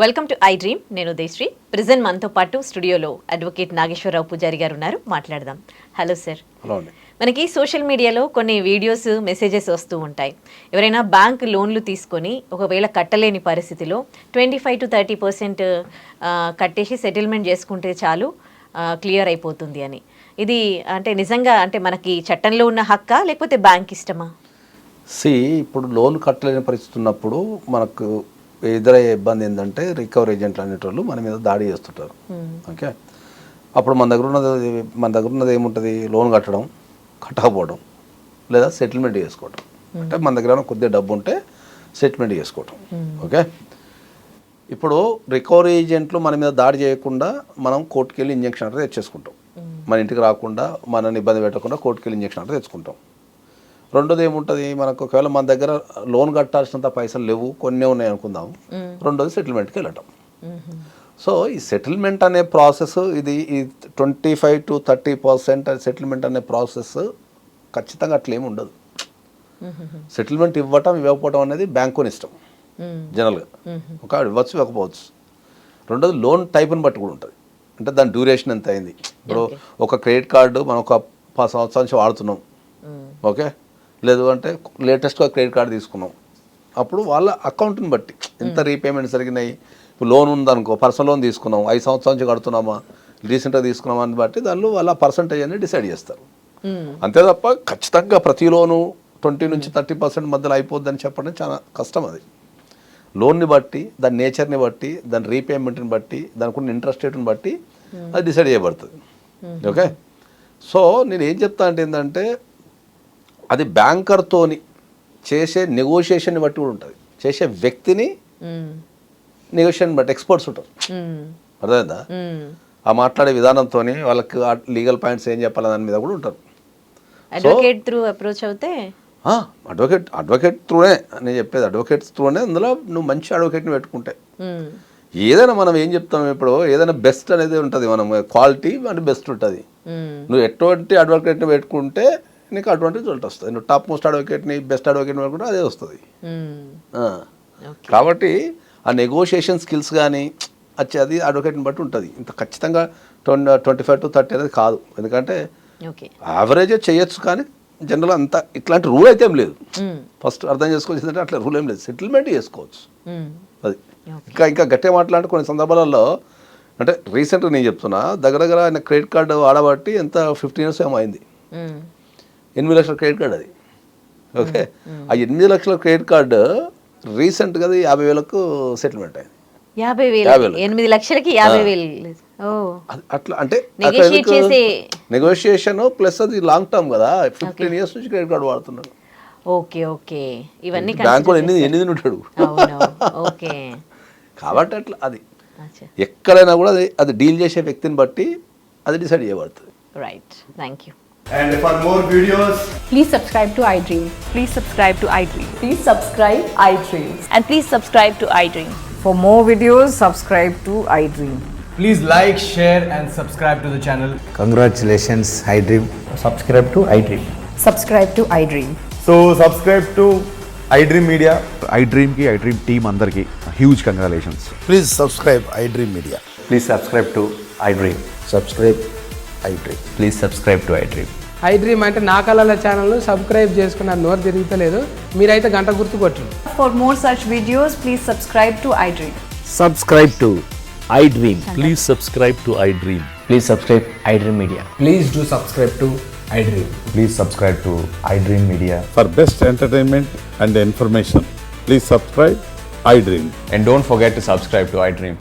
Welcome to I dream. నేను Udayasri. Present మనతో పాటు స్టూడియోలో అడ్వకేట్ నాగేశ్వరరావు పూజారి గారు ఉన్నారు. మాట్లాడదాం. Hello sir. హలో అండి. మనకి సోషల్ మీడియాలో కొన్ని వీడియోస్, మెసేజెస్ వస్తూ ఉంటాయి. ఎవరైనా బ్యాంక్ లోన్లు తీసుకొని ఒకవేళ కట్టలేని పరిస్థితిలో 25 to 30% కట్టేసి సెటిల్మెంట్ చేసుకుంటే చాలు, క్లియర్ అయిపోతుంది అని. ఇది అంటే నిజంగా అంటే మనకి చట్టంలో ఉన్న హక్కా లేకపోతే బ్యాంక్ ఇష్టమా? ఇప్పుడు లోన్ కట్టలేని పరిస్థితి ఉన్నప్పుడు మనకు ఎదురయ్యే ఇబ్బంది ఏంటంటే రికవరీ ఏజెంట్లు అనేటోళ్ళు మన మీద దాడి చేస్తుంటారు. ఓకే, అప్పుడు మన దగ్గర ఉన్నది ఏముంటుంది? లోన్ కట్టకపోవడం లేదా సెటిల్మెంట్ చేసుకోవడం. అంటే మన దగ్గర కొద్దిగా డబ్బు ఉంటే సెటిల్మెంట్ చేసుకోవడం. ఓకే, ఇప్పుడు రికవరీ ఏజెంట్లు మన మీద దాడి చేయకుండా మనం కోర్టుకి వెళ్ళి ఇంజక్షన్ అంటే తెచ్చేసుకుంటాం. మన ఇంటికి రాకుండా మనని ఇబ్బంది పెట్టకుండా కోర్టుకి వెళ్ళి ఇంజక్షన్ అంటే తెచ్చుకుంటాం. రెండోది ఏముంటుంది, మనకు ఒకవేళ మన దగ్గర లోన్ కట్టాల్సినంత పైసలు లేవు, కొన్ని ఉన్నాయి అనుకుందాం. రెండోది సెటిల్మెంట్కి వెళ్ళటం. సో ఈ సెటిల్మెంట్ అనే ప్రాసెస్, ఇది 25 to 30% సెటిల్మెంట్ అనే ప్రాసెస్ ఖచ్చితంగా అట్లేమి ఉండదు. సెటిల్మెంట్ ఇవ్వకపోవటం అనేది బ్యాంకుని ఇష్టం జనరల్గా. ఒక ఇవ్వచ్చు, ఇవ్వకపోవచ్చు. రెండోది లోన్ టైప్ని బట్టి కూడా ఉంటుంది. అంటే దాని డ్యూరేషన్ ఎంత అయింది. ఇప్పుడు ఒక క్రెడిట్ కార్డు మనం ఒక 10 సంవత్సరాల నుంచి వాడుతున్నాం. ఓకే, లేదు అంటే లేటెస్ట్గా క్రెడిట్ కార్డు తీసుకున్నాం. అప్పుడు వాళ్ళ అకౌంట్ని బట్టి ఎంత రీపేమెంట్ జరిగినాయి. ఇప్పుడు లోన్ ఉందనుకో, పర్సనల్ లోన్ తీసుకున్నాం, 5 సంవత్సరాల నుంచి కడుతున్నామా, రీసెంట్గా తీసుకున్నామా అని బట్టి దానిలో వాళ్ళ పర్సంటేజ్ అనేది డిసైడ్ చేస్తారు. అంతే తప్ప ఖచ్చితంగా ప్రతి లోను 20 నుంచి 30% మధ్యలో అయిపోద్దని చెప్పడం చాలా కష్టం. అది లోన్ని బట్టి, దాని నేచర్ని బట్టి, దాని రీపేమెంట్ని బట్టి, దానికి ఉన్న ఇంట్రెస్ట్ రేట్ని బట్టి అది డిసైడ్ చేయబడుతుంది. ఓకే, సో నేను ఏం చెప్తా అంటే ఏంటంటే అది బ్యాంకర్తోని చేసే నెగోషియేషన్ బట్టి కూడా ఉంటుంది. చేసే వ్యక్తిని నెగోషియేషన్ బట్టి ఎక్స్పర్ట్స్ ఉంటారు. అర్థమైందా? ఆ మాట్లాడే విధానంతో వాళ్ళకి లీగల్ పాయింట్స్ ఏం చెప్పాలి దాని మీద కూడా ఉంటారు. అడ్వకేట్ త్రూ అప్రోచ్ అవుతే అడ్వకేట్ త్రూనే నేను చెప్పేది. అడ్వకేట్స్ త్రూనే. అందులో నువ్వు మంచి అడ్వకేట్ని పెట్టుకుంటే ఏదైనా మనం ఏం చెప్తాం, ఇప్పుడు ఏదైనా బెస్ట్ అనేది ఉంటుంది. మనం క్వాలిటీ అంటే బెస్ట్ ఉంటుంది. నువ్వు ఎటువంటి అడ్వకేట్ని పెట్టుకుంటే నీకు అటువంటి రిజల్ట్ వస్తుంది. నువ్వు టాప్ మోస్ట్ అడ్వకేట్ని, బెస్ట్ అడ్వకేట్ని పెట్టుకుంటే అదే వస్తుంది. కాబట్టి ఆ నెగోషియేషన్ స్కిల్స్ కానీ అది అడ్వకేట్ని బట్టి ఉంటుంది. ఇంత ఖచ్చితంగా 25 to 30 అనేది కాదు. ఎందుకంటే యావరేజ్ చేయొచ్చు, కానీ జనరల్ అంత ఇట్లాంటి రూల్ అయితే ఏం లేదు. ఫస్ట్ అర్థం చేసుకోవాల్సిందంటే అట్లా రూల్ ఏం లేదు. సెటిల్మెంట్ చేసుకోవచ్చు. అది ఇంకా గట్టిగా మాట్లాడితే కొన్ని సందర్భాలలో అంటే రీసెంట్గా నేను చెప్తున్నా, దగ్గర ఆయన క్రెడిట్ కార్డు ఆడబట్టి ఎంత 15 years ఏమో అయింది. 8 లక్షల క్రెడిట్ కార్డు అది. ఓకే, ఆ 8 లక్షల క్రెడిట్ కార్డు రీసెంట్గా 50,000కు సెటిల్మెంట్ అయింది. 50,000 8 లక్షలకి 50,000. అట్లా అంటే నెగోషియేషన్ ప్లస్ అది లాంగ్ టర్మ్ కదా. 15 years నుంచి క్రెడిట్ కార్డు వాడుతున్నాడు. ఓకే ఓకే, ఇవన్నీ బ్యాంకు ఎన్ని ఉంటాడు. ఓకే, కాబట్టి అట్లా అది ఎక్కడైనా కూడా అది డీల్ చేసే వ్యక్తిని బట్టి అది డిసైడ్ చేయబడుతుంది. Right, thank you. And for more videos, please subscribe to iDream. Please subscribe to iDream. Please subscribe iDream. And please subscribe to iDream. For more videos, subscribe to iDream. please like, share and subscribe to the channel. Congratulations, iDream. Subscribe to iDream. Subscribe to iDream. So subscribe to iDream Media. iDream ki iDream team andarki huge congratulations. Please subscribe iDream Media. Please subscribe to iDream. Subscribe iDream. Please subscribe to iDream. iDream అంటే నా కళల channel subscribe చేసుకున్న నోరు తిరుగుతలేదు. మీరైతే గంట గుర్తు కొట్టండి. For more such videos, please subscribe to iDream. Subscribe to iDream. Please subscribe to iDream. Please subscribe iDream Media. Please do subscribe to iDream. Please subscribe to iDream Media. For best entertainment and information, please subscribe iDream. And don't forget to subscribe to iDream.